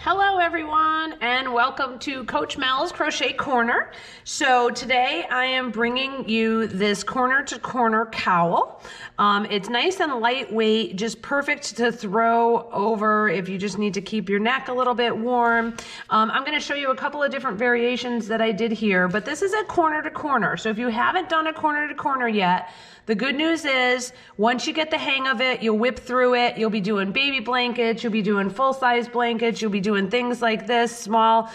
Hello everyone, and welcome to Coach Mel's Crochet Corner. So today I am bringing you this corner to corner cowl. It's nice and lightweight, just perfect to throw over if you just need to keep your neck a little bit warm. I'm going to show you a couple of different variations that I did here, but this is a corner to corner. So if you haven't done a corner to corner yet, the good news is once you get the hang of it, you'll whip through it. You'll be doing baby blankets, you'll be doing full-size blankets, you'll be doing things like this, small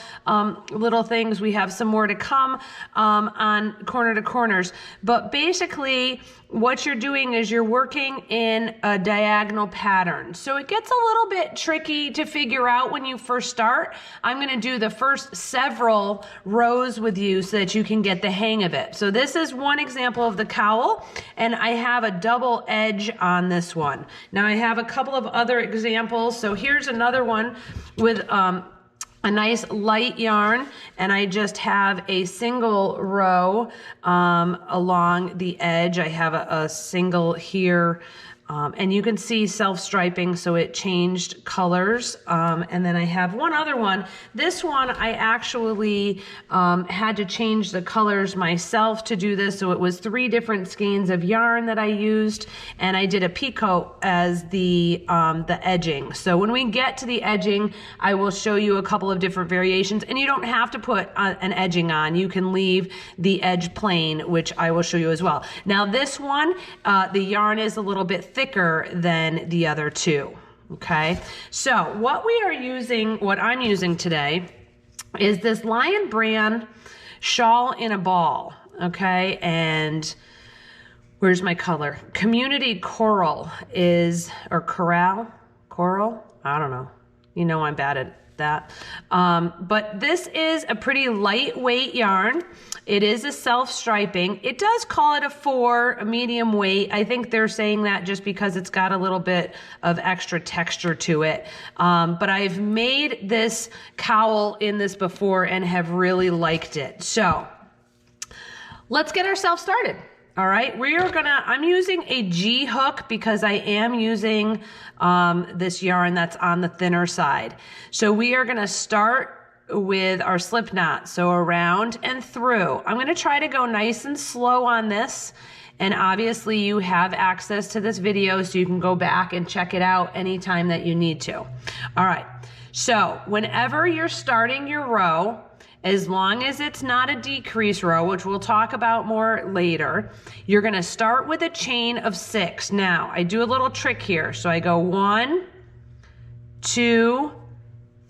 little things. We have some more to come on corner to corners. But basically, what you're doing is you're working in a diagonal pattern. So it gets a little bit tricky to figure out when you first start. I'm going to do the first several rows with you so that you can get the hang of it. So this is one example of the cowl, and I have a double edge on this one. Now I have a couple of other examples. So here's another one with a nice light yarn, and I just have a single row along the edge. I have a single here, and you can see self-striping, so it changed colors. And then I have one other one. This one I actually had to change the colors myself to do this, so it was 3 different skeins of yarn that I used, and I did a picot as the edging. So when we get to the edging, I will show you a couple of different variations, and you don't have to put an edging on. You can leave the edge plain, which I will show you as well. Now this one, the yarn is a little bit thicker than the other two. Okay, so what I'm using today is this Lion Brand shawl in a ball. Okay, and where's my color? Community Coral Coral? I don't know. You know I'm bad at that. But this is a pretty lightweight yarn. It is a self-striping. It does call it a medium weight. I think they're saying that just because it's got a little bit of extra texture to it. But I've made this cowl in this before and have really liked it. So let's get ourselves started. All right, I'm using a G hook because I am using this yarn that's on the thinner side. So we are gonna start with our slip knot. So around and through. I'm gonna try to go nice and slow on this. And obviously you have access to this video so you can go back and check it out anytime that you need to. All right, so whenever you're starting your row, as long as it's not a decrease row, which we'll talk about more later, you're gonna start with a chain of 6. Now, I do a little trick here. So I go 1, 2,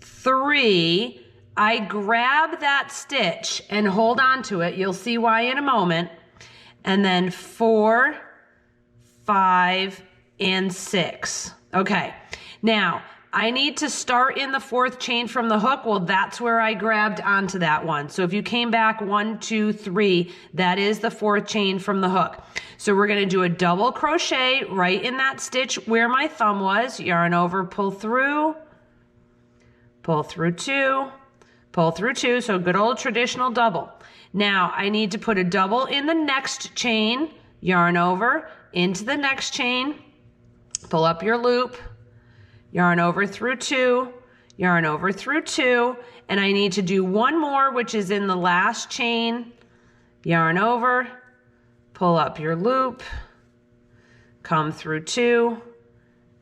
3. I grab that stitch and hold on to it. You'll see why in a moment. And then 4, 5, and 6. Okay, now, I need to start in the 4th chain from the hook. Well, that's where I grabbed onto that one. So if you came back 1, 2, 3, that is the 4th chain from the hook. So we're gonna do a double crochet right in that stitch where my thumb was, yarn over, pull through 2, pull through 2, so good old traditional double. Now I need to put a double in the next chain, yarn over, into the next chain, pull up your loop, yarn over through 2, yarn over through 2, and I need to do one more, which is in the last chain, yarn over, pull up your loop, come through 2,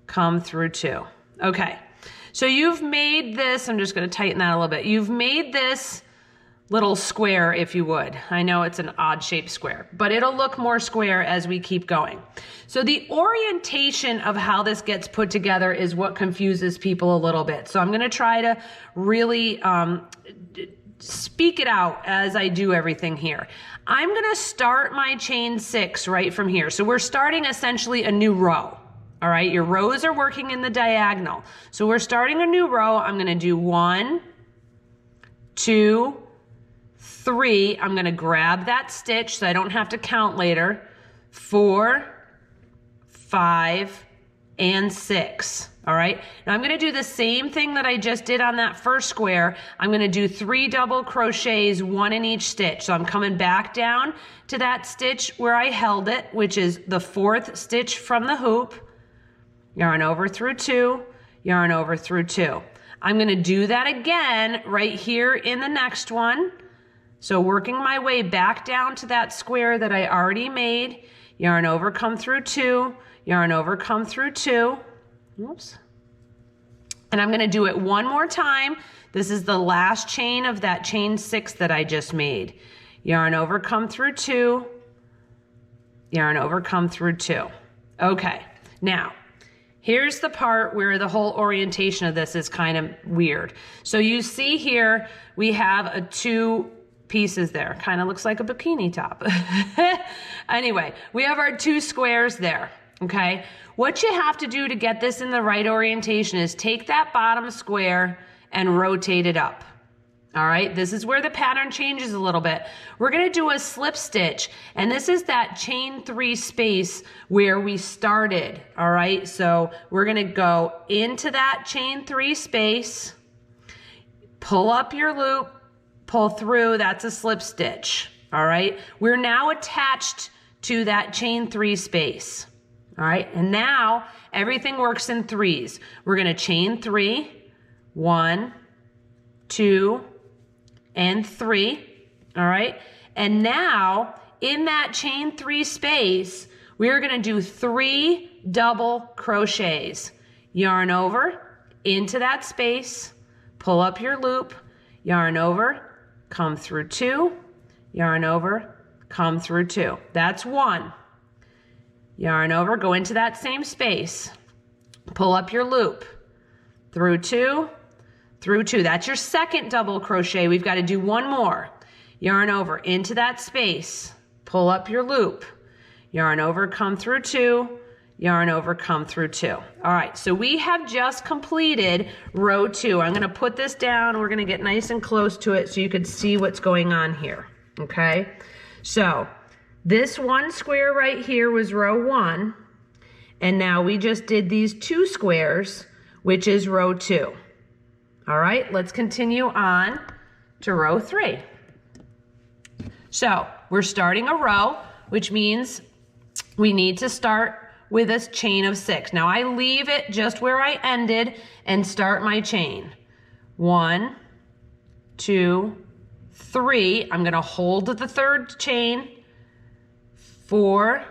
come through 2. Okay, so you've made this, I'm just gonna tighten that a little bit. You've made this little square, if you would. I know it's an odd shaped square, but it'll look more square as we keep going. So the orientation of how this gets put together is what confuses people a little bit. So I'm gonna try to really speak it out as I do everything here. I'm gonna start my chain 6 right from here. So we're starting essentially a new row. All right, your rows are working in the diagonal. So we're starting a new row. I'm gonna do 1, 2, 3, I'm gonna grab that stitch so I don't have to count later, 4, 5, and 6, all right? Now I'm gonna do the same thing that I just did on that first square. I'm gonna do 3 double crochets, 1 in each stitch. So I'm coming back down to that stitch where I held it, which is the 4th stitch from the hoop, yarn over through 2, yarn over through 2. I'm gonna do that again right here in the next one. So working my way back down to that square that I already made, yarn over, come through 2, yarn over, come through 2. Oops. And I'm gonna do it one more time. This is the last chain of that chain 6 that I just made. Yarn over, come through 2, yarn over, come through 2. Okay, now, here's the part where the whole orientation of this is kind of weird. So you see here, we have 2 pieces there. Kind of looks like a bikini top. Anyway, we have our 2 squares there, okay? What you have to do to get this in the right orientation is take that bottom square and rotate it up. All right, this is where the pattern changes a little bit. We're gonna do a slip stitch, and this is that chain 3 space where we started, all right? So we're gonna go into that chain 3 space, pull up your loop, pull through, that's a slip stitch, all right? We're now attached to that chain 3 space, all right? And now everything works in 3s. We're gonna chain 3, 1, 2, and 3, all right? And now in that chain 3 space, we're gonna do 3 double crochets. Yarn over into that space, pull up your loop, yarn over, come through 2, yarn over, come through 2. That's 1. Yarn over, go into that same space, pull up your loop, through 2, through 2. That's your second double crochet. We've got to do 1 more. Yarn over into that space, pull up your loop, yarn over, come through 2, yarn over, come through 2. All right, so we have just completed row 2. I'm going to put this down. We're going to get nice and close to it so you can see what's going on here, okay? So this 1 square right here was row 1, and now we just did these 2 squares, which is row 2. All right, let's continue on to row 3. So we're starting a row, which means we need to start with a chain of 6. Now I leave it just where I ended and start my chain. 1, 2, 3. I'm gonna hold the 3rd chain, 4,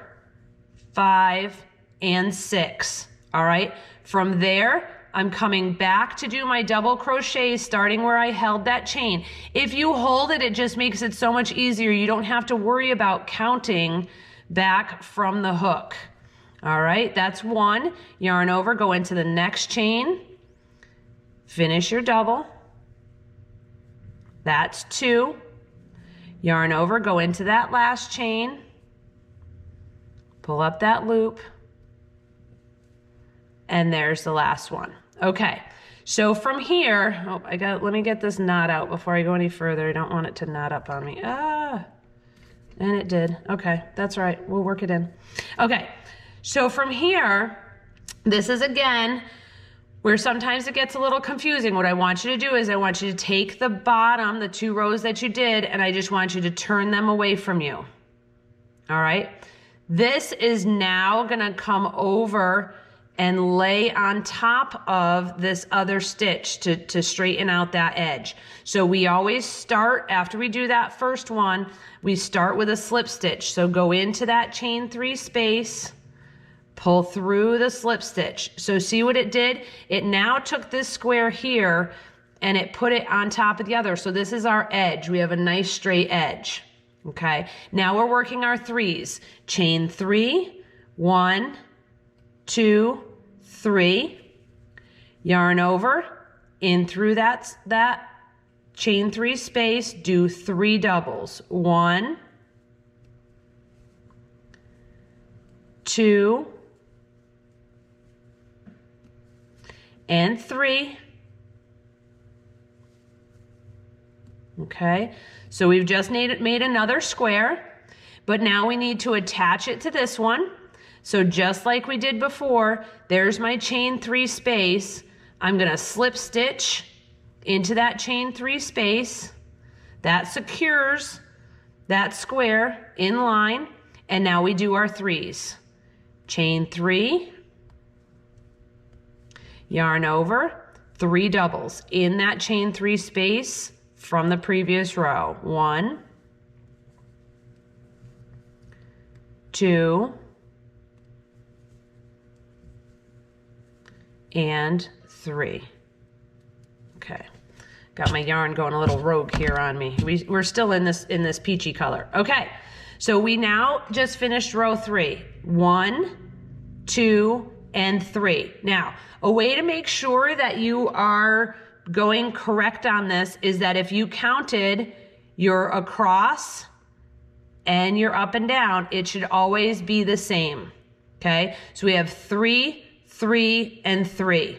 5, and 6. All right, from there, I'm coming back to do my double crochets starting where I held that chain. If you hold it, it just makes it so much easier. You don't have to worry about counting back from the hook. All right, that's 1. Yarn over, go into the next chain, finish your double. That's 2. Yarn over, go into that last chain, pull up that loop, and there's the last one. Okay, so from here, let me get this knot out before I go any further. I don't want it to knot up on me. And it did. Okay, that's right, we'll work it in. Okay, so from here, this is again, where sometimes it gets a little confusing. What I want you to do is I want you to take the bottom, the 2 rows that you did, and I just want you to turn them away from you. All right, this is now gonna come over and lay on top of this other stitch to straighten out that edge. So we always start, after we do that first one, we start with a slip stitch. So go into that chain 3 space, pull through the slip stitch. So see what it did? It now took this square here and it put it on top of the other. So this is our edge. We have a nice straight edge. Okay, now we're working our 3s. Chain 3, 1, 2, 3, yarn over, in through that chain 3 space, do 3 doubles. 1, 2, and 3. Okay, so we've just made another square, but now we need to attach it to this one. So just like we did before, there's my chain 3 space. I'm gonna slip stitch into that chain 3 space. That secures that square in line. And now we do our 3s. Chain 3, yarn over, 3 doubles in that chain 3 space from the previous row. 1, 2, and 3. Okay, got my yarn going a little rogue here on me. We're still in this peachy color. Okay, so we now just finished row 3. 1, 2, and 3. Now, a way to make sure that you are going correct on this is that if you counted your across and your up and down, it should always be the same. Okay, so we have 3, 3, and 3.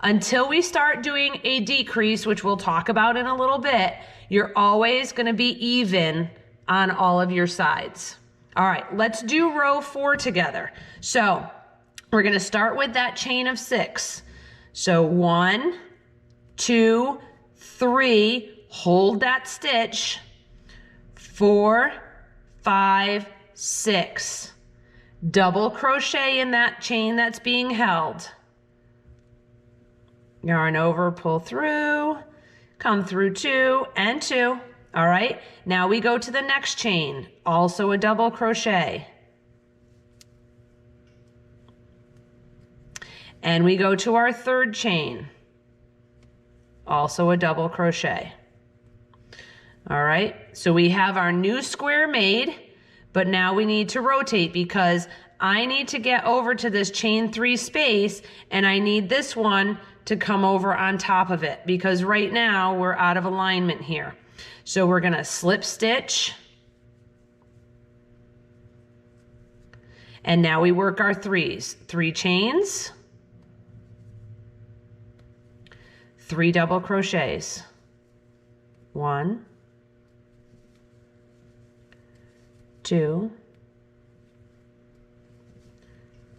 Until we start doing a decrease, which we'll talk about in a little bit, you're always going to be even on all of your sides. All right, let's do row 4 together. So we're going to start with that chain of 6. So 1, 2, 3, hold that stitch. 4, 5, 6. Double crochet in that chain that's being held. Yarn over, pull through, come through 2 and 2. All right, now we go to the next chain, also a double crochet. And we go to our third chain, also a double crochet. All right, so we have our new square made, but now we need to rotate because I need to get over to this chain 3 space and I need this one to come over on top of it because right now we're out of alignment here. So we're gonna slip stitch. And now we work our 3s. 3 chains, 3 double crochets. 1, 2,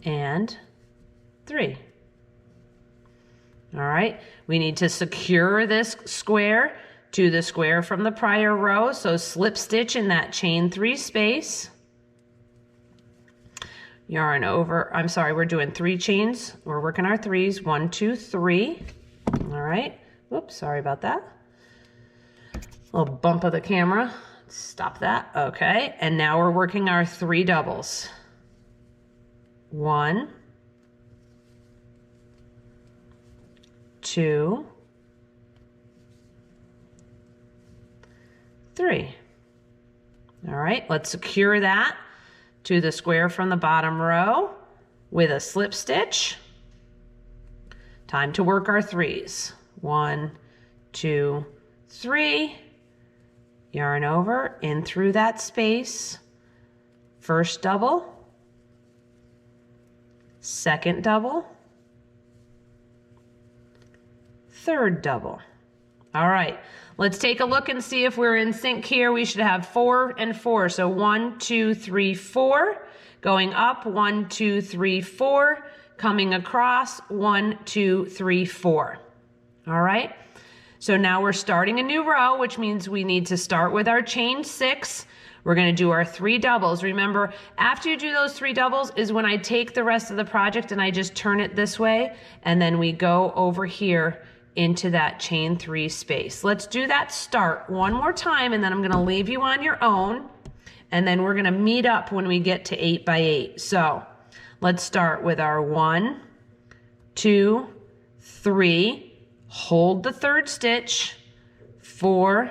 and 3. All right, we need to secure this square to the square from the prior row. So slip stitch in that chain 3 space. Yarn over, I'm sorry, we're doing 3 chains. We're working our 3s, 1, 2, 3. All right, whoops, sorry about that. Little bump of the camera, stop that, okay. And now we're working our 3 doubles. 1, 2, 3. All right, let's secure that to the square from the bottom row with a slip stitch. Time to work our 3s. 1, 2, 3. Yarn over, in through that space. First double. Second double. Third double. All right, let's take a look and see if we're in sync here. We should have 4 and 4. So 1, 2, 3, 4. Going up, 1, 2, 3, 4. Coming across, 1, 2, 3, 4. All right, so now we're starting a new row, which means we need to start with our chain 6. We're gonna do our 3 doubles. Remember, after you do those 3 doubles is when I take the rest of the project and I just turn it this way, and then we go over here into that chain 3 space. Let's do that start one more time, and then I'm gonna leave you on your own, and then we're gonna meet up when we get to 8 by 8. So let's start with our 1, 2, 3, hold the 3rd stitch, 4,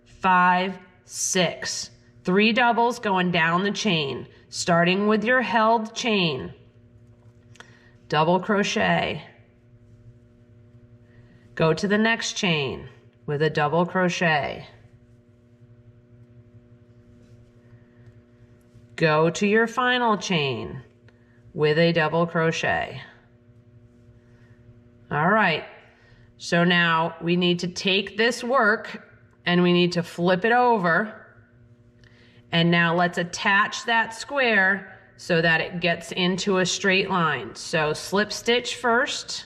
5, 6. 3 doubles going down the chain, starting with your held chain. Double crochet. Go to the next chain with a double crochet. Go to your final chain with a double crochet. All right, so now we need to take this work and we need to flip it over. And now let's attach that square so that it gets into a straight line. So slip stitch first.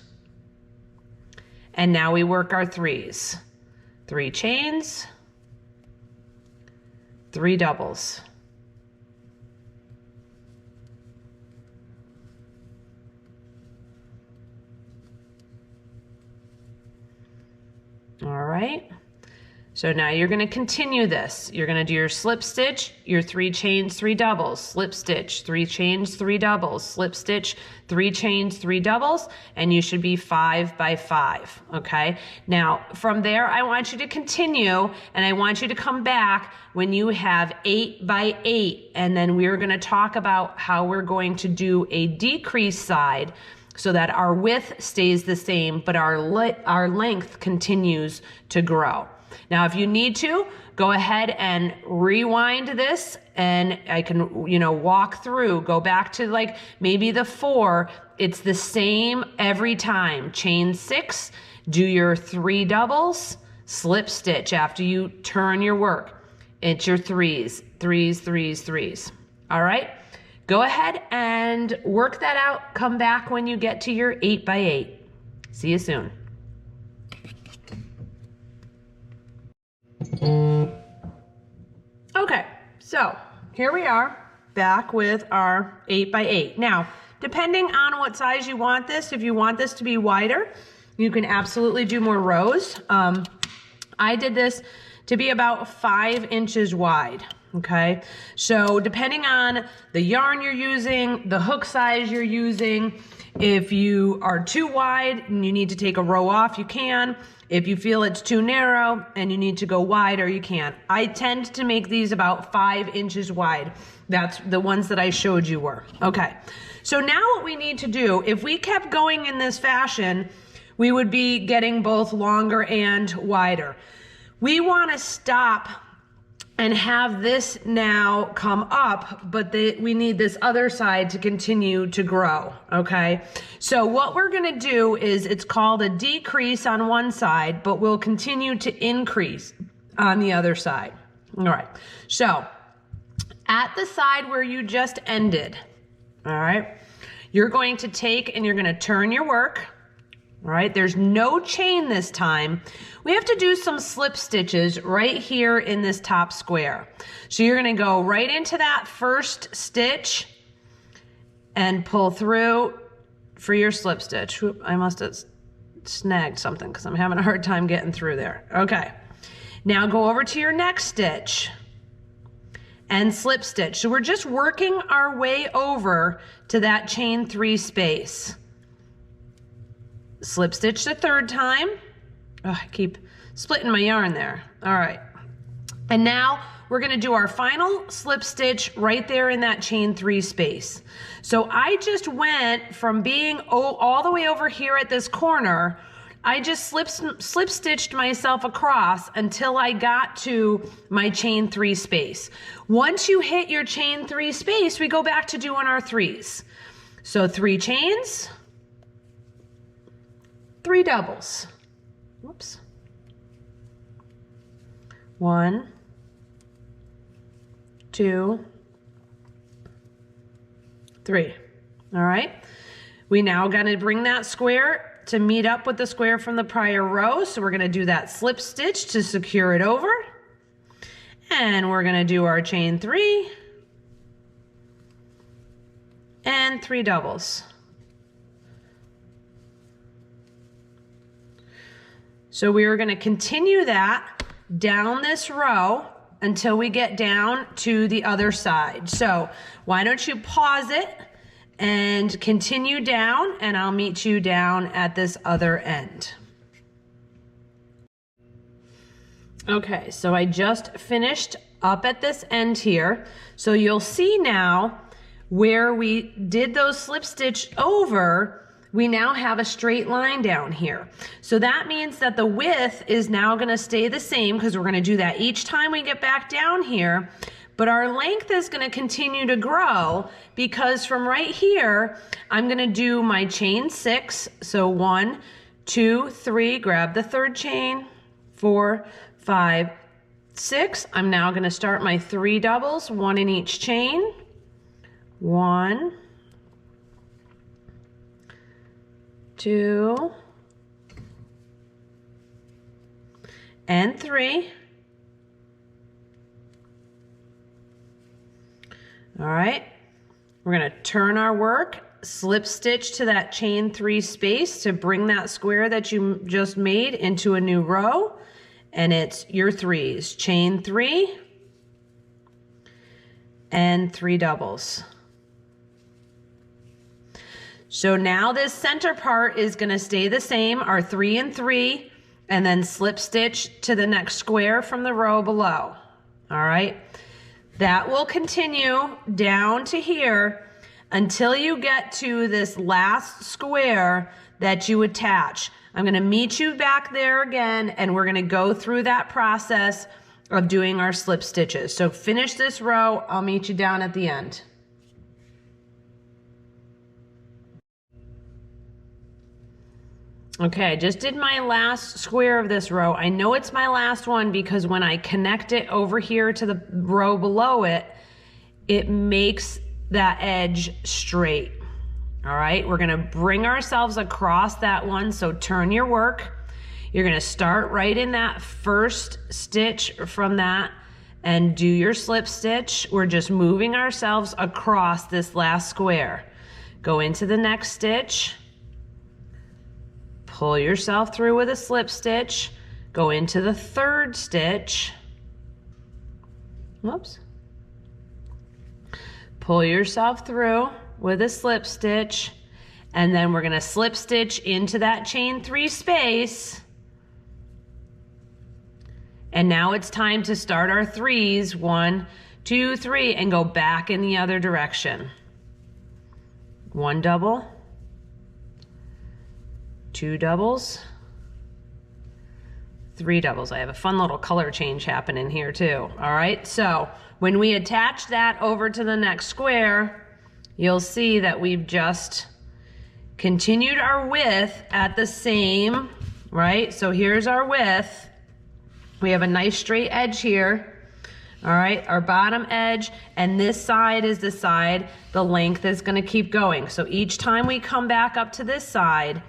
And now we work our 3s. 3 chains, 3 doubles. right? So now you're going to continue this. You're going to do your slip stitch, your 3 chains, 3 doubles, slip stitch, 3 chains, 3 doubles, slip stitch, 3 chains, 3 doubles, and you should be 5 by 5, okay? Now, from there, I want you to continue, and I want you to come back when you have 8 by 8, and then we're going to talk about how we're going to do a decreased side so that our width stays the same, but our length continues to grow. Now, if you need to, go ahead and rewind this, and I can, walk through, go back to like maybe the 4. It's the same every time. Chain 6, do your 3 doubles, slip stitch after you turn your work. It's your 3s, 3s, 3s, 3s. All right? Go ahead and work that out. Come back when you get to your 8 by 8. See you soon. Okay, so here we are back with our 8 by 8. Now, depending on what size you want this, if you want this to be wider, you can absolutely do more rows. I did this to be about 5 inches wide. Okay, so depending on the yarn you're using, the hook size you're using, if you are too wide and you need to take a row off, you can. If you feel it's too narrow and you need to go wider, you can. I tend to make these about 5 inches wide. That's the ones that I showed you were. Okay, so now what we need to do, if we kept going in this fashion, we would be getting both longer and wider. We want to stop and have this now come up, but we need this other side to continue to grow, okay? So what we're gonna do is, it's called a decrease on one side, but we'll continue to increase on the other side. All right, so at the side where you just ended, all right, you're going to take and you're gonna turn your work. All right, there's no chain this time. We have to do some slip stitches right here in this top square. So you're gonna go right into that first stitch and pull through for your slip stitch. Whoop, I must have snagged something because I'm having a hard time getting through there. Okay, now go over to your next stitch and slip stitch. So we're just working our way over to that chain 3 space. Slip stitch the 3rd time. Oh, I keep splitting my yarn there. All right. And now we're going to do our final slip stitch right there in that chain 3 space. So I just went from being all the way over here at this corner. I just slip stitched myself across until I got to my chain 3 space. Once you hit your chain 3 space, we go back to doing our 3s. So 3 chains, 3 doubles. Whoops. 1, 2, 3. All right. We now got to bring that square to meet up with the square from the prior row. So we're going to do that slip stitch to secure it over. And we're going to do our chain 3 and 3 doubles. So we are going to continue that down this row until we get down to the other side. So why don't you pause it and continue down, and I'll meet you down at this other end. Okay, so I just finished up at this end here. So you'll see now where we did those slip stitch over, we now have a straight line down here. So that means that the width is now gonna stay the same, because we're gonna do that each time we get back down here, but our length is gonna continue to grow, because from right here, I'm gonna do my chain 6. So 1, 2, 3, grab the 3rd chain, 4, 5, 6. I'm now gonna start my 3 doubles, 1 in each chain. 1, 2, and 3. All right, we're going to turn our work, slip stitch to that chain 3 space to bring that square that you just made into a new row, and it's your threes. Chain 3 and 3 doubles. So now this center part is going to stay the same, our 3 and 3, and then slip stitch to the next square from the row below. All right, that will continue down to here until you get to this last square that you attach. I'm going to meet you back there again, and we're going to go through that process of doing our slip stitches. So finish this row, I'll meet you down at the end. Okay, I just did my last square of this row. I know it's my last one because when I connect it over here to the row below it, it makes that edge straight. All right, we're gonna bring ourselves across that one, so turn your work. You're gonna start right in that first stitch from that and do your slip stitch. We're just moving ourselves across this last square. Go into the next stitch. Pull yourself through with a slip stitch, go into the third stitch, whoops, pull yourself through with a slip stitch, and then we're gonna slip stitch into that chain 3 space. And now it's time to start our threes, 1, 2, 3, and go back in the other direction. 1 double, 2 doubles, 3 doubles. I have a fun little color change happening here too. All right, so when we attach that over to the next square, you'll see that we've just continued our width at the same, right? So here's our width. We have a nice straight edge here. All right, our bottom edge, and this side is the side, the length is gonna keep going. So each time we come back up to this side,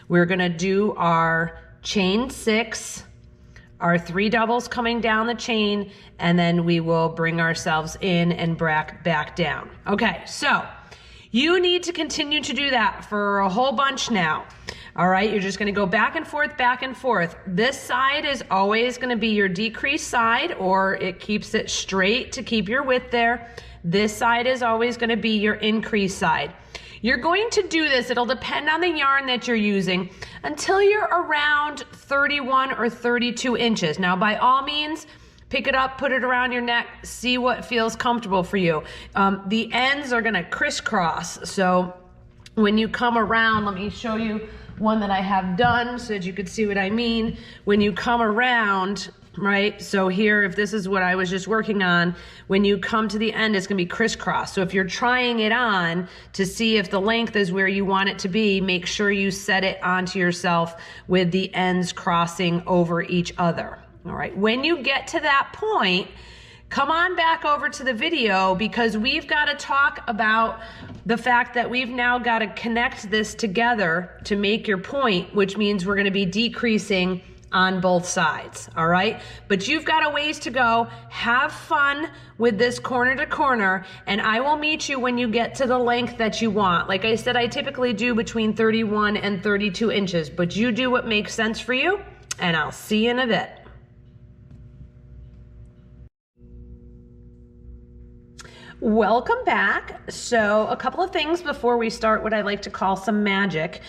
we're gonna do our chain 6, our 3 doubles coming down the chain, and then we will bring ourselves in and back down. Okay, so you need to continue to do that for a whole bunch now. All right, you're just gonna go back and forth, back and forth. This side is always gonna be your decreased side, or it keeps it straight to keep your width there. This side is always gonna be your increased side. You're going to do this, it'll depend on the yarn that you're using, until you're around 31 or 32 inches. Now, by all means, pick it up, put it around your neck, see what feels comfortable for you. The ends are gonna crisscross, so when you come around, let me show you one that I have done so that you could see what I mean. When you come around, right? So here, if this is what I was just working on, when you come to the end, it's gonna be crisscross. So if you're trying it on to see if the length is where you want it to be, make sure you set it onto yourself with the ends crossing over each other. All right, when you get to that point, come on back over to the video, because we've got to talk about the fact that we've now got to connect this together to make your point, which means we're going to be decreasing on both sides. All right, but you've got a ways to go. Have fun with this corner to corner, and I will meet you when you get to the length that you want. Like I said, I typically do between 31 and 32 inches, but you do what makes sense for you, and I'll see you in a bit. Welcome back. So a couple of things before we start what I like to call some magic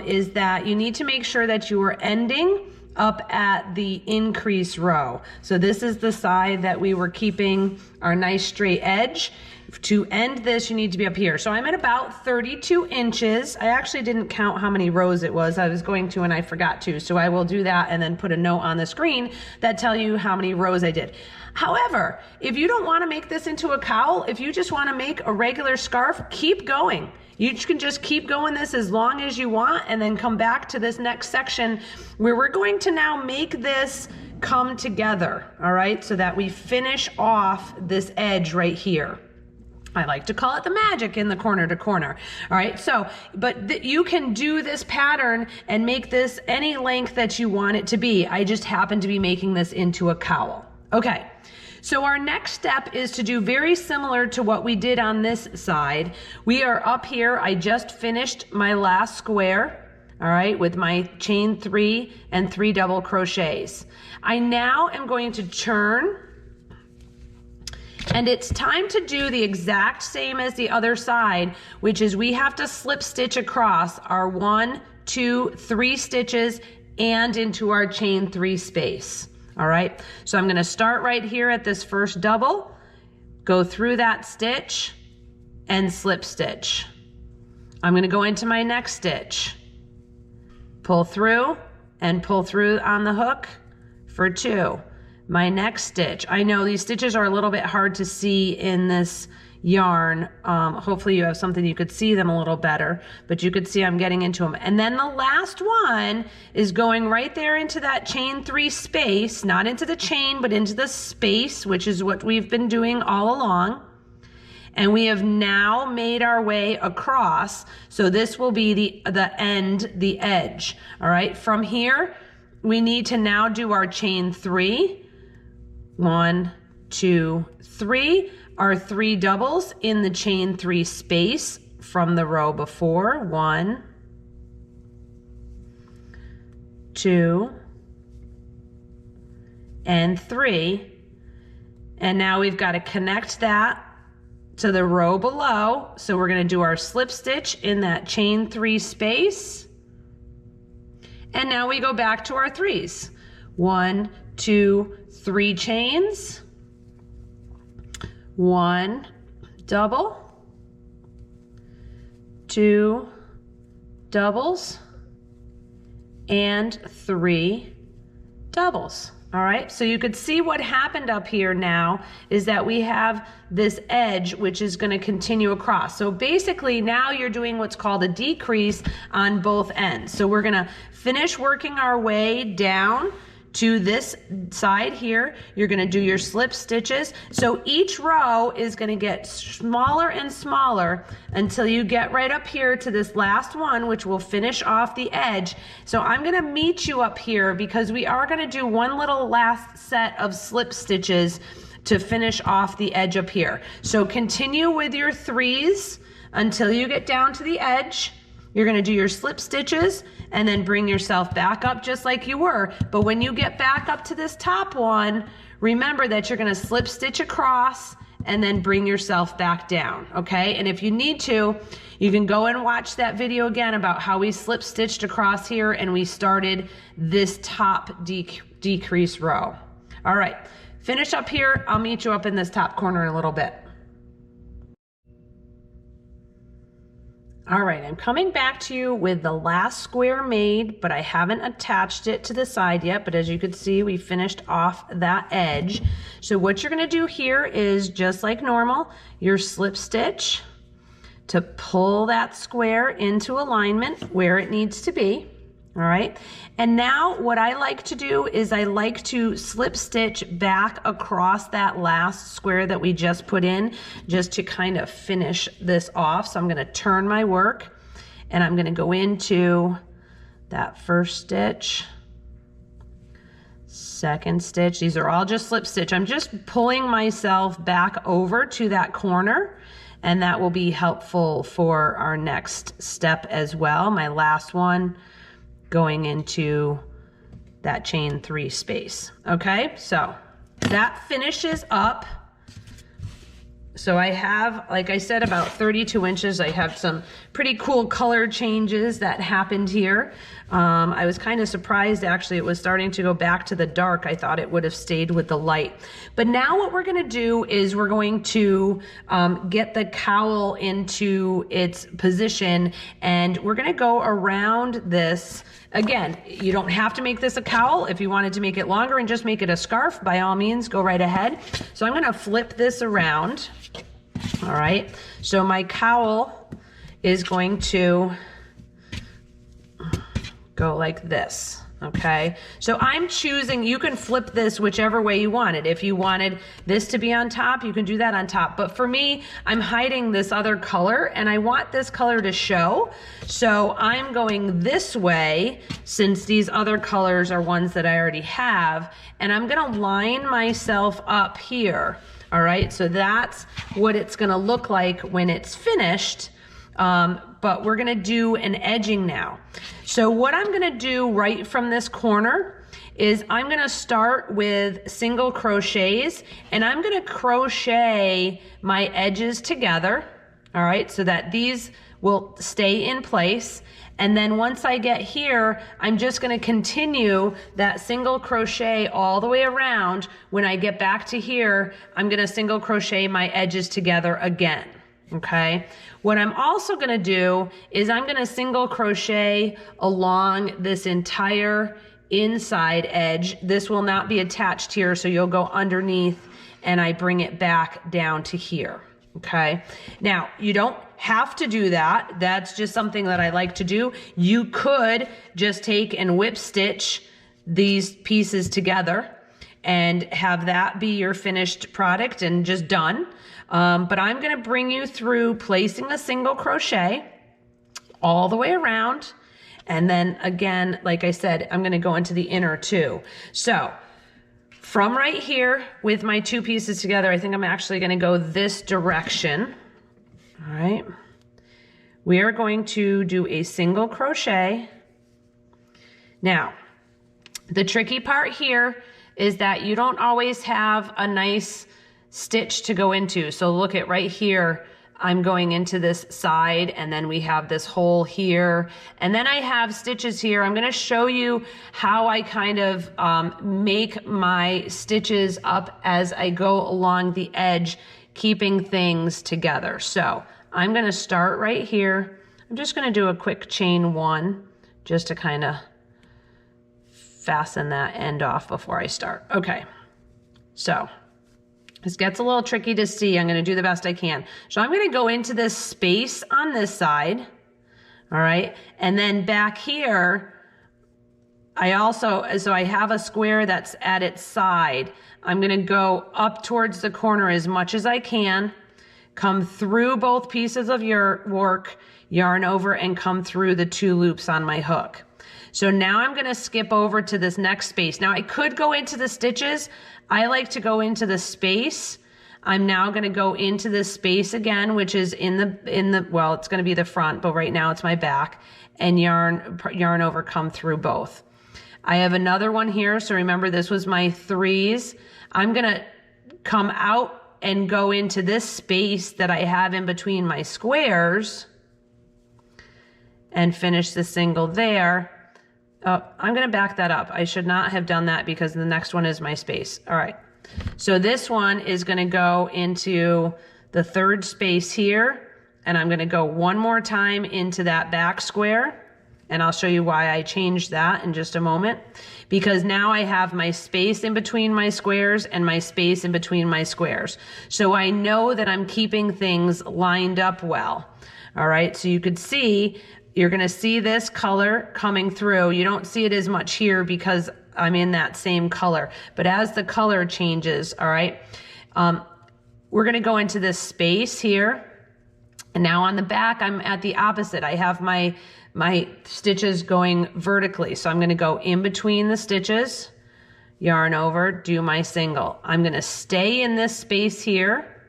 is that you need to make sure that you are ending up at the increase row. So this is the side that we were keeping our nice straight edge. To end this, you need to be up here. So I'm at about 32 inches. I actually didn't count how many rows it was. I was going to and I forgot to. So I will do that and then put a note on the screen that tell you how many rows I did. However, if you don't want to make this into a cowl, if you just want to make a regular scarf, keep going. You can just keep going this as long as you want, and then come back to this next section where we're going to now make this come together, all right, so that we finish off this edge right here. I like to call it the magic in the corner to corner. All right, so, but you can do this pattern and make this any length that you want it to be. I just happen to be making this into a cowl. Okay, so our next step is to do very similar to what we did on this side. We are up here. I just finished my last square. all right, with my chain 3 and 3 double crochets. I now am going to turn, and it's time to do the exact same as the other side, which is we have to slip stitch across our 1, 2, 3 stitches and into our chain 3 space. All right, so I'm going to start right here at this first double, go through that stitch and slip stitch. I'm going to go into my next stitch, pull through and pull through on the hook for 2. My next stitch, I know these stitches are a little bit hard to see in this yarn. Hopefully you have something you could see them a little better, but you could see I'm getting into them. And then the last one is going right there into that chain 3 space, not into the chain, but into the space, which is what we've been doing all along. And we have now made our way across. So this will be the end, the edge. All right, from here, we need to now do our chain 3. 1, 2, 3. Our 3 doubles in the chain 3 space from the row before. 1, 2, and 3. And now we've got to connect that to the row below. So we're going to do our slip stitch in that chain 3 space. And now we go back to our 3s. 1, 2, 3 chains. 1 double, 2 doubles, and 3 doubles. All right, so you could see what happened up here now is that we have this edge which is going to continue across. So basically now you're doing what's called a decrease on both ends. So we're going to finish working our way down to this side here. You're going to do your slip stitches. So each row is going to get smaller and smaller until you get right up here to this last one, which will finish off the edge. So I'm going to meet you up here because we are going to do one little last set of slip stitches to finish off the edge up here. So continue with your 3s until you get down to the edge. You're going to do your slip stitches and then bring yourself back up just like you were. But when you get back up to this top one, remember that you're going to slip stitch across and then bring yourself back down, okay? And if you need to, you can go and watch that video again about how we slip stitched across here and we started this top decrease row. All right, finish up here. I'll meet you up in this top corner in a little bit. All right, I'm coming back to you with the last square made, but I haven't attached it to the side yet, but as you can see, we finished off that edge. So what you're gonna do here is just like normal, your slip stitch to pull that square into alignment where it needs to be. All right, and now what I like to do is I like to slip stitch back across that last square that we just put in just to kind of finish this off. So I'm going to turn my work and I'm going to go into that first stitch, second stitch. These are all just slip stitch. I'm just pulling myself back over to that corner, and that will be helpful for our next step as well. My last one going into that chain 3 space. Okay, so that finishes up. So I have, like I said, about 32 inches. I have some pretty cool color changes that happened here. I was kind of surprised actually it was starting to go back to the dark. I thought it would have stayed with the light. But now what we're gonna do is we're going to get the cowl into its position, and we're gonna go around this. Again, you don't have to make this a cowl. If you wanted to make it longer and just make it a scarf, by all means, go right ahead. So I'm gonna flip this around. All right, so my cowl is going to go like this, okay? So I'm choosing, you can flip this whichever way you want it. If you wanted this to be on top, you can do that on top. But for me, I'm hiding this other color and I want this color to show. So I'm going this way since these other colors are ones that I already have, and I'm gonna line myself up here. All right, so that's what it's gonna look like when it's finished. but we're gonna do an edging now. So what I'm gonna do right from this corner is I'm gonna start with single crochets, and I'm gonna crochet my edges together, all right, so that these will stay in place. And then once I get here, I'm just gonna continue that single crochet all the way around. When I get back to here, I'm gonna single crochet my edges together again, okay? What I'm also gonna do is I'm gonna single crochet along this entire inside edge. This will not be attached here, so you'll go underneath and I bring it back down to here. Okay, now you don't have to do that. That's just something that I like to do. You could just take and whip stitch these pieces together and have that be your finished product and just done. But I'm going to bring you through placing a single crochet all the way around. And then again, like I said, I'm going to go into the inner too. So from right here with my two pieces together, I think I'm actually going to go this direction. All right. We are going to do a single crochet. Now, the tricky part here is that you don't always have a nice stitch to go into. So look at right here. I'm going into this side, and then we have this hole here, and then I have stitches here. I'm going to show you how I kind of make my stitches up as I go along the edge, keeping things together. So I'm going to start right here. I'm just going to do a quick chain one just to kind of fasten that end off before I start. Okay, so this gets a little tricky to see. I'm going to do the best I can. So I'm going to go into this space on this side. All right. And then back here, I have a square that's at its side. I'm going to go up towards the corner as much as I can, come through both pieces of your work, yarn over, and come through the two loops on my hook. So now I'm going to skip over to this next space. Now I could go into the stitches. I like to go into the space. I'm now going to go into this space again, which is well, it's going to be the front, but right now it's my back, and yarn over, come through both. I have another one here. So remember, this was my threes. I'm going to come out and go into this space that I have in between my squares and finish the single there. Oh, I'm going to back that up. I should not have done that because the next one is my space. All right. So this one is going to go into the third space here, and I'm going to go one more time into that back square, and I'll show you why I changed that in just a moment, because now I have my space in between my squares and my space in between my squares. So I know that I'm keeping things lined up well. All right. So you could see, you're going to see this color coming through. You don't see it as much here because I'm in that same color. But as the color changes, all right, we're going to go into this space here. And now on the back, I'm at the opposite. I have my stitches going vertically. So I'm going to go in between the stitches, yarn over, do my single. I'm going to stay in this space here.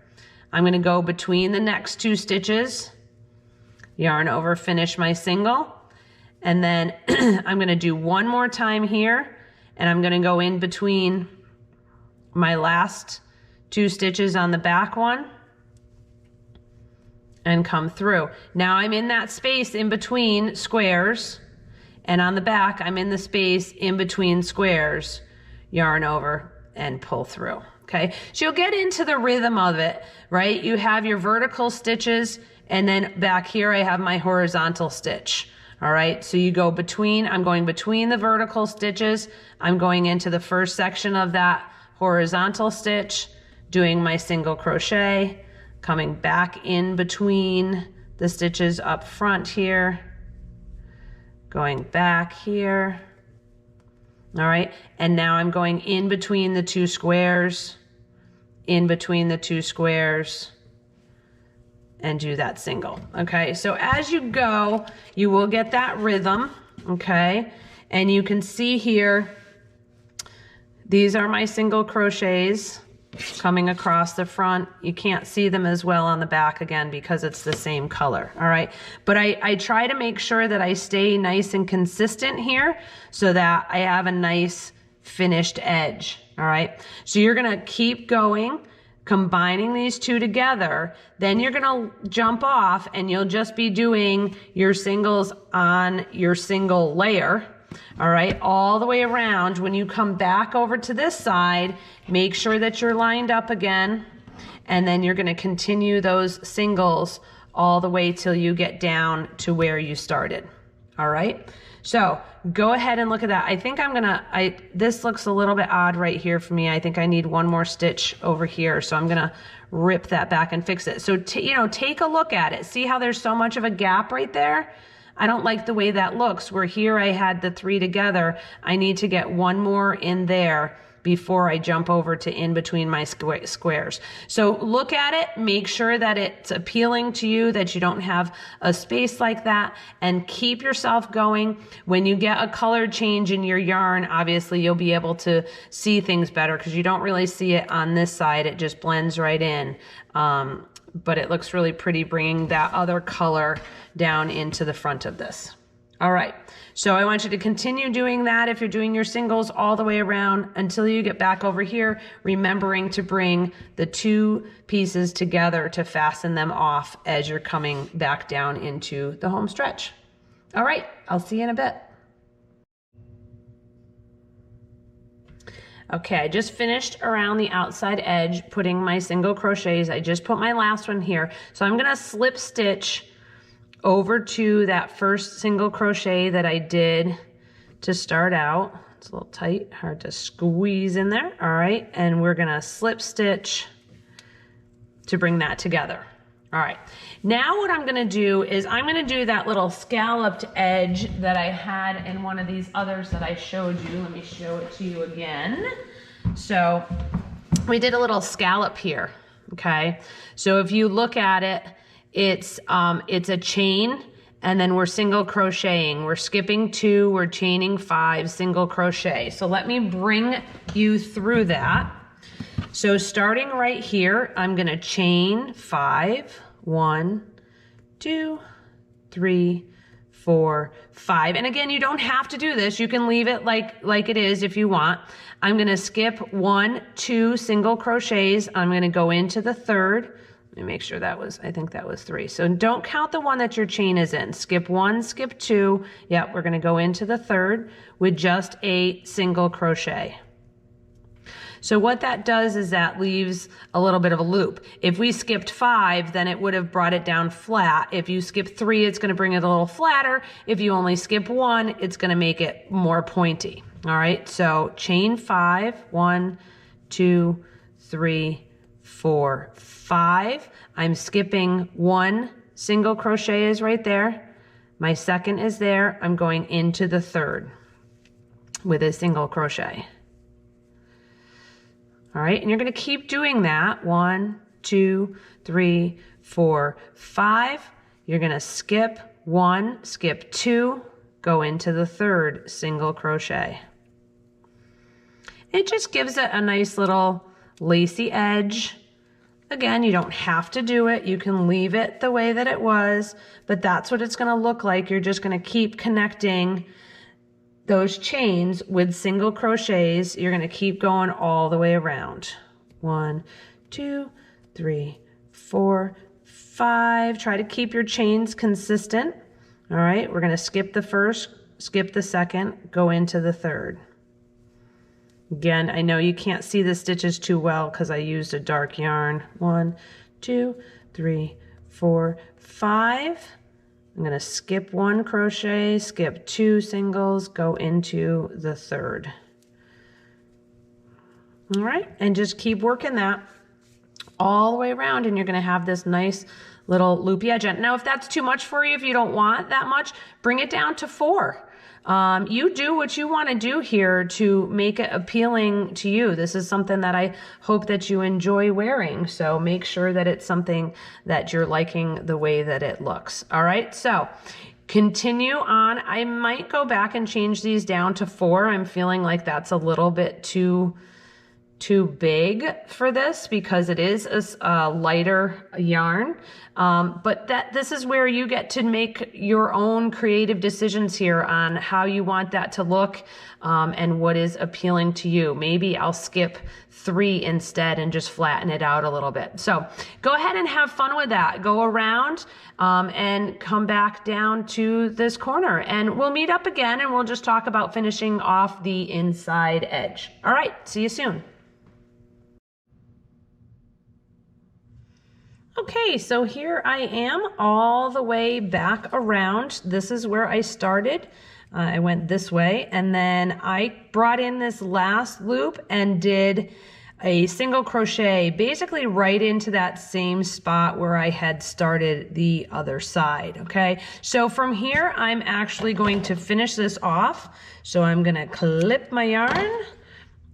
I'm going to go between the next two stitches, yarn over, finish my single, and then I'm going to do one more time here, and I'm going to go in between my last two stitches on the back one and come through. Now I'm in that space in between squares, and on the back I'm in the space in between squares, yarn over, and pull through. Okay, so you'll get into the rhythm of it, right? You have your vertical stitches, and then back here I have my horizontal stitch. All right, so you go between, I'm going between the vertical stitches. I'm going into the first section of that horizontal stitch, doing my single crochet, coming back in between the stitches up front here, going back here. All right, and now I'm going in between the two squares, in between the two squares, and do that single. Okay, so as you go, you will get that rhythm. Okay, and you can see here, these are my single crochets. coming across the front. You can't see them as well on the back again because it's the same color, all right? But I try to make sure that I stay nice and consistent here so that I have a nice finished edge, all right? So you're gonna keep going, combining these two together, then you're gonna jump off and you'll just be doing your singles on your single layer, all right, all the way around. When you come back over to this side, make sure that you're lined up again, and then you're gonna continue those singles all the way till you get down to where you started, all right? So go ahead and look at that. I think this looks a little bit odd right here for me. I think I need one more stitch over here, so I'm gonna rip that back and fix it. So take a look at it. See how there's so much of a gap right there? I don't like the way that looks, where here I had the three together. I need to get one more in there before I jump over to in between my squares. So look at it, make sure that it's appealing to you, that you don't have a space like that, and keep yourself going. When you get a color change in your yarn, obviously you'll be able to see things better because you don't really see it on this side. It just blends right in. But it looks really pretty bringing that other color down into the front of this. All right, so I want you to continue doing that if you're doing your singles all the way around until you get back over here, remembering to bring the two pieces together to fasten them off as you're coming back down into the home stretch. All right, I'll see you in a bit. Okay, I just finished around the outside edge putting my single crochets. I just put my last one here. So I'm gonna slip stitch over to that first single crochet that I did to start out. It's a little tight, hard to squeeze in there. All right, and we're gonna slip stitch to bring that together. All right, now what I'm gonna do is I'm gonna do that little scalloped edge that I had in one of these others that I showed you. Let me show it to you again. So we did a little scallop here, okay? So if you look at it, it's a chain, and then we're single crocheting. We're skipping 2, we're chaining 5, single crochet. So let me bring you through that. So starting right here, I'm gonna chain 5, 1, 2, 3, 4, 5. And again, you don't have to do this. You can leave it like it is if you want. I'm gonna skip 1, 2 single crochets. I'm gonna go into the third. Let me make sure I think that was 3. So don't count the one that your chain is in. Skip 1, skip 2. Yep, we're gonna go into the third with just a single crochet. So what that does is that leaves a little bit of a loop. If we skipped 5, then it would have brought it down flat. If you skip 3, it's gonna bring it a little flatter. If you only skip 1, it's gonna make it more pointy. All right, so chain 5, 1, 2, 3, 4, 5. I'm skipping 1 single crochet is right there. My second is there. I'm going into the third with a single crochet. All right, and you're gonna keep doing that. 1, 2, 3, 4, 5. You're gonna skip 1, skip 2, go into the third single crochet. It just gives it a nice little lacy edge. Again, you don't have to do it. You can leave it the way that it was, but that's what it's gonna look like. You're just gonna keep connecting those chains with single crochets. You're gonna keep going all the way around. 1, 2, 3, 4, 5. Try to keep your chains consistent. All right, we're gonna skip the first, skip the second, go into the third. Again, I know you can't see the stitches too well because I used a dark yarn. 1, 2, 3, 4, 5. I'm gonna skip 1 crochet, skip 2 singles, go into the third. All right, and just keep working that all the way around, and you're gonna have this nice little loopy edge. Now, if that's too much for you, if you don't want that much, bring it down to 4. You do what you want to do here to make it appealing to you. This is something that I hope that you enjoy wearing. So make sure that it's something that you're liking the way that it looks. All right, so continue on. I might go back and change these down to 4. I'm feeling like that's a little bit too too big for this because it is a lighter yarn. But this is where you get to make your own creative decisions here on how you want that to look and what is appealing to you. Maybe I'll skip 3 instead and just flatten it out a little bit. So go ahead and have fun with that. Go around and come back down to this corner, and we'll meet up again and we'll just talk about finishing off the inside edge. All right, see you soon. Okay, so here I am all the way back around. This is where I started. I went this way, and then I brought in this last loop and did a single crochet basically right into that same spot where I had started the other side, okay? So from here, I'm actually going to finish this off. So I'm gonna clip my yarn,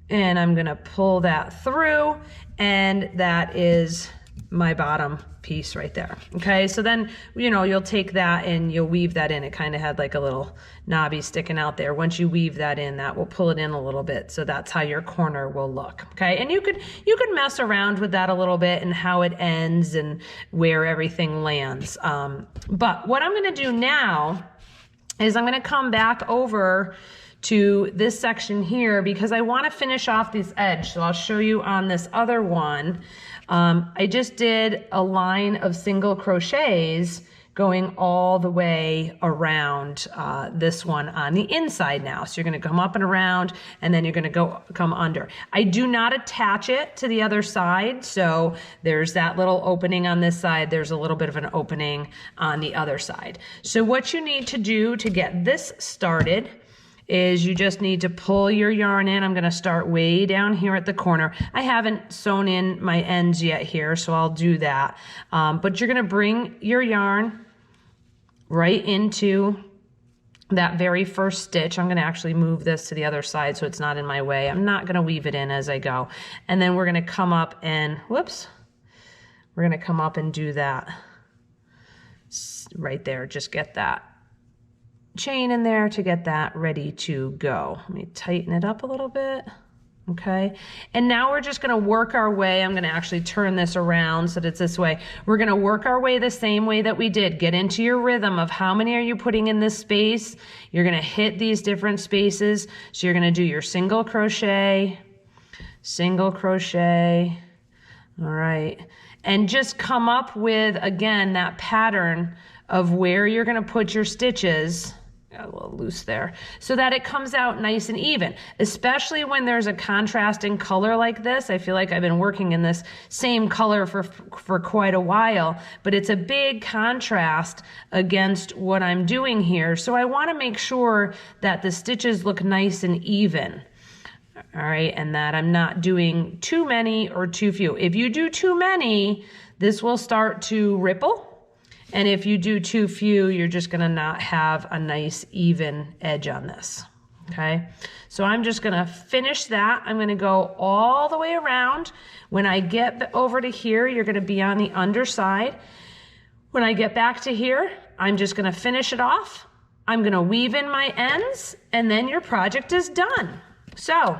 and I'm gonna pull that through, and that is my bottom piece right there. Okay, so then, you know, you'll take that and you'll weave that in. It kind of had like a little knobby sticking out there. Once you weave that in, that will pull it in a little bit. So that's how your corner will look. Okay, and you could mess around with that a little bit and how it ends and where everything lands. But what I'm going to do now is I'm going to come back over to this section here because I want to finish off this edge. So I'll show you on this other one. I just did a line of single crochets going all the way around this one on the inside now. So you're going to come up and around, and then you're going to come under. I do not attach it to the other side. So there's that little opening on this side. There's a little bit of an opening on the other side. So what you need to do to get this started is you just need to pull your yarn in. I'm gonna start way down here at the corner. I haven't sewn in my ends yet here, so I'll do that. But you're gonna bring your yarn right into that very first stitch. I'm gonna actually move this to the other side so it's not in my way. I'm not gonna weave it in as I go. And then we're gonna come up and, whoops, we're gonna come up and do that right there. Just get that chain in there to get that ready to go. Let me tighten it up a little bit. Okay, and now we're just going to work our way. I'm going to actually turn this around so that it's this way. We're going to work our way the same way that we did. Get into your rhythm of how many are you putting in this space. You're going to hit these different spaces. So you're going to do your single crochet. All right, and just come up with, again, that pattern of where you're going to put your stitches. Got a little loose there, so that it comes out nice and even, especially when there's a contrasting color like this. I feel like I've been working in this same color for quite a while, but it's a big contrast against what I'm doing here. So I want to make sure that the stitches look nice and even. All right, and that I'm not doing too many or too few. If you do too many, this will start to ripple. And if you do too few, you're just gonna not have a nice even edge on this, okay? So I'm just gonna finish that. I'm gonna go all the way around. When I get over to here, you're gonna be on the underside. When I get back to here, I'm just gonna finish it off. I'm gonna weave in my ends, and then your project is done. So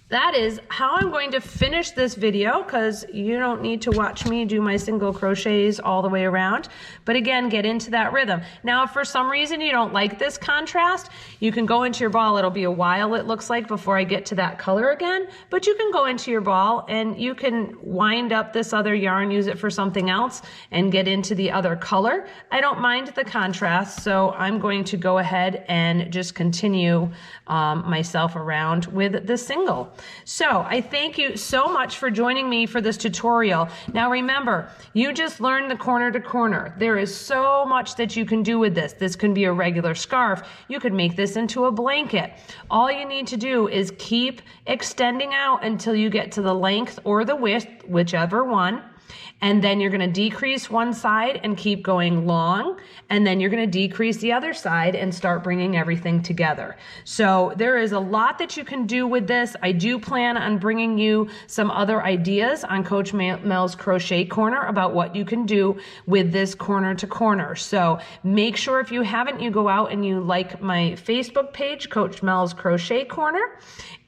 that is how I'm going to finish this video, because you don't need to watch me do my single crochets all the way around. But again, get into that rhythm. Now, if for some reason you don't like this contrast, you can go into your ball. It'll be a while, it looks like, before I get to that color again. But you can go into your ball and you can wind up this other yarn, use it for something else, and get into the other color. I don't mind the contrast, so I'm going to go ahead and just continue myself around with the single. So I thank you so much for joining me for this tutorial. Now remember, you just learned the corner to corner. There is so much that you can do with this. This can be a regular scarf. You could make this into a blanket. All you need to do is keep extending out until you get to the length or the width, whichever one. And then you're going to decrease one side and keep going long. And then you're going to decrease the other side and start bringing everything together. So there is a lot that you can do with this. I do plan on bringing you some other ideas on Coach Mel's Crochet Corner about what you can do with this corner to corner. So make sure if you haven't, you go out and you like my Facebook page, Coach Mel's Crochet Corner.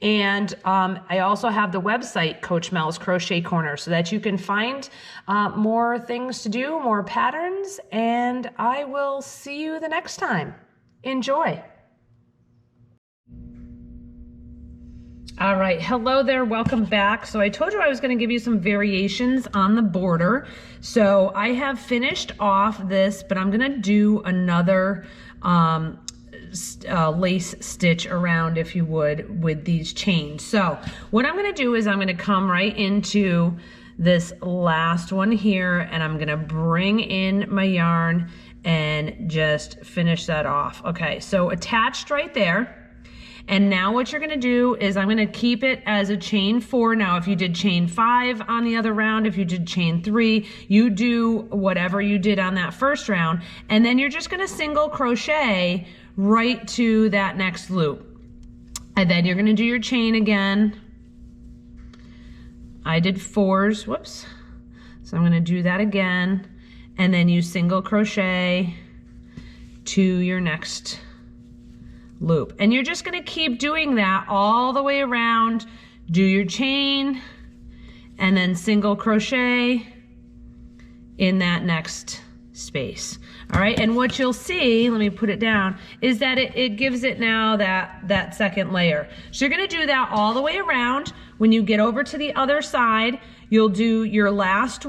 And I also have the website, Coach Mel's Crochet Corner, so that you can find more things to do, more patterns, and I will see you the next time. Enjoy. All right, hello there, welcome back. So I told you I was going to give you some variations on the border. So I have finished off this, but I'm going to do another lace stitch around, if you would, with these chains. So what I'm going to do is I'm going to come right into this last one here, and I'm going to bring in my yarn and just finish that off. Okay, so attached right there. And now what you're going to do is I'm going to keep it as a chain 4. Now, if you did chain 5 on the other round, if you did chain 3, you do whatever you did on that first round. And then you're just going to single crochet right to that next loop. And then you're going to do your chain again. I did 4s, whoops. So I'm going to do that again. And then you single crochet to your next loop. And you're just going to keep doing that all the way around. Do your chain and then single crochet in that next space. All right, and what you'll see, let me put it down, is that it gives it now that second layer. So you're going to do that all the way around. When you get over to the other side, you'll do your last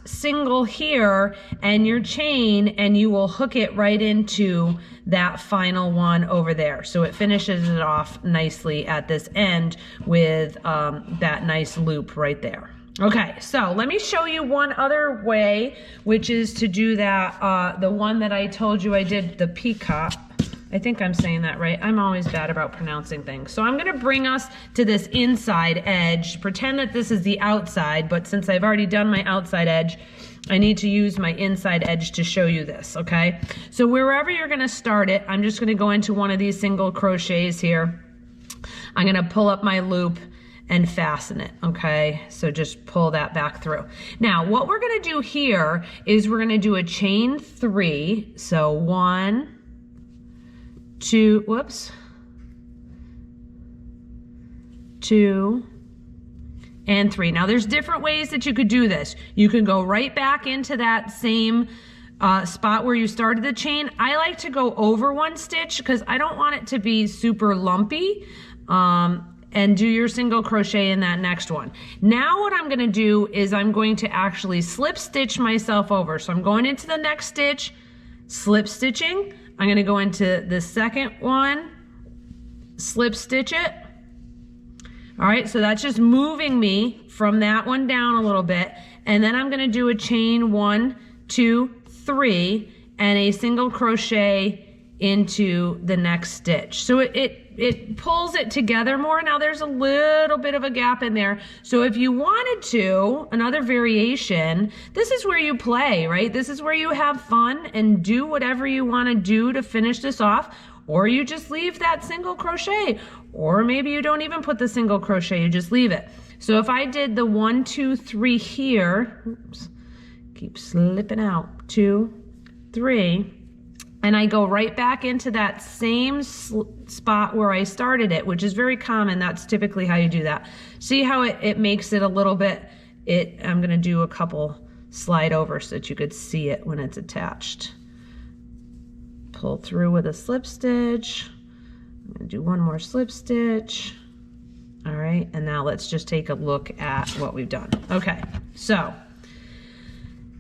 single here and your chain, and you will hook it right into that final one over there. So it finishes it off nicely at this end with that nice loop right there. Okay, so let me show you one other way, which is to do that, the one that I told you I did, the peacock. I think I'm saying that right. I'm always bad about pronouncing things. So I'm going to bring us to this inside edge. Pretend that this is the outside, but since I've already done my outside edge, I need to use my inside edge to show you this, okay? So wherever you're going to start it, I'm just going to go into one of these single crochets here. I'm going to pull up my loop and fasten it, okay? So just pull that back through. Now, what we're gonna do here is we're gonna do a chain 3. So 1, 2, whoops, 2, and 3. Now, there's different ways that you could do this. You can go right back into that same spot where you started the chain. I like to go over one stitch because I don't want it to be super lumpy. And do your single crochet in that next one. Now what I'm going to do is I'm going to actually slip stitch myself over. So I'm going into the next stitch, slip stitching. I'm going to go into the second one, slip stitch it. All right, so that's just moving me from that one down a little bit. And then I'm going to do a chain 1, 2, 3 and a single crochet into the next stitch. So it pulls it together more. Now there's a little bit of a gap in there. So if you wanted to, another variation, this is where you play, right? This is where you have fun and do whatever you want to do to finish this off, or you just leave that single crochet, or maybe you don't even put the single crochet, you just leave it. So if I did the 1, 2, 3 here, oops, keep slipping out, 2, 3, and I go right back into that same spot where I started it, which is very common. That's typically how you do that. See how it makes it a little bit, I'm gonna do a couple slide over so that you could see it when it's attached. Pull through with a slip stitch. I'm gonna do one more slip stitch. All right, and now let's just take a look at what we've done. Okay, so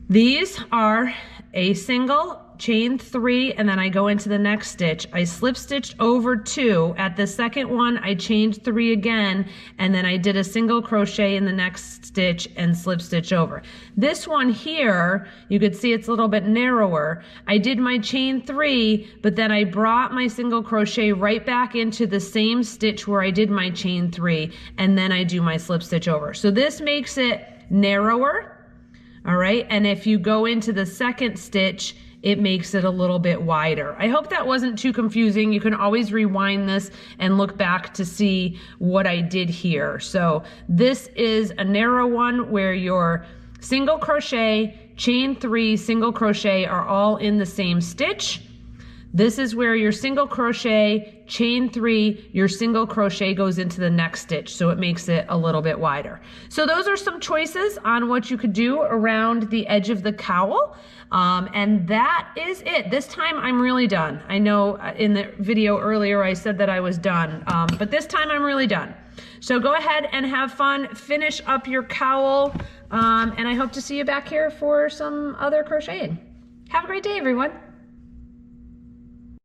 these are a single, chain 3, and then I go into the next stitch. I slip stitched over 2. At the second one, I chained 3 again, and then I did a single crochet in the next stitch and slip stitch over. This one here, you could see it's a little bit narrower. I did my chain 3, but then I brought my single crochet right back into the same stitch where I did my chain 3, and then I do my slip stitch over. So this makes it narrower. All right, and if you go into the second stitch, it makes it a little bit wider. I hope that wasn't too confusing. You can always rewind this and look back to see what I did here. So this is a narrow one where your single crochet, chain 3, single crochet are all in the same stitch. This is where your single crochet, chain 3, your single crochet goes into the next stitch, so it makes it a little bit wider. So those are some choices on what you could do around the edge of the cowl. And that is it. This time I'm really done. I know in the video earlier I said that I was done, but this time I'm really done. So go ahead and have fun, finish up your cowl, and I hope to see you back here for some other crocheting. Have a great day, everyone.